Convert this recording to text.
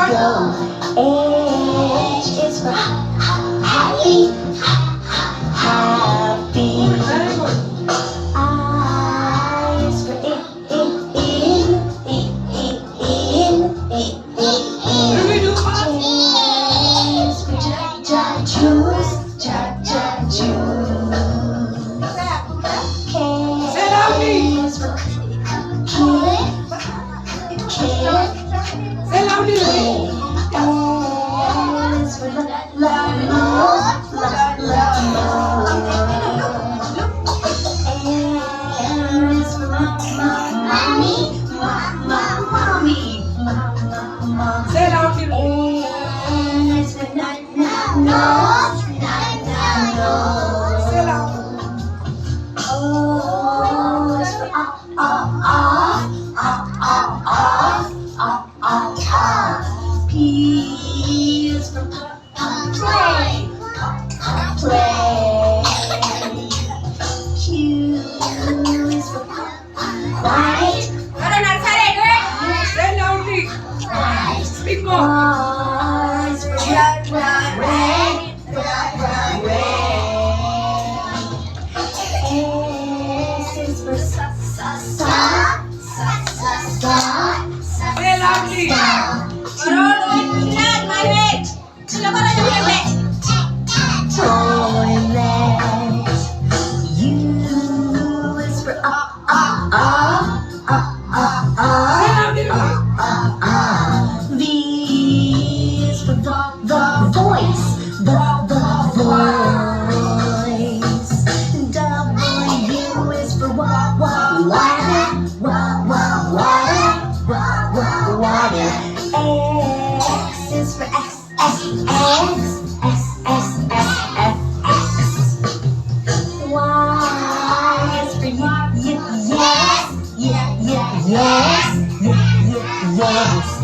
go. H is for happy, happy. I is for in. Juice, juice. K is for kid. Say loudly. L is for love. M is for mommy. Say loudly. N is for nose. Say loud. O is for off. P is for play. Q is for white. Say loudly. Speak more. R is for red. S is for sock. Say loudly. Toilet. U is for Say loudly. V is for the voice. The voice. W is for water. X is for X. Y is for yes.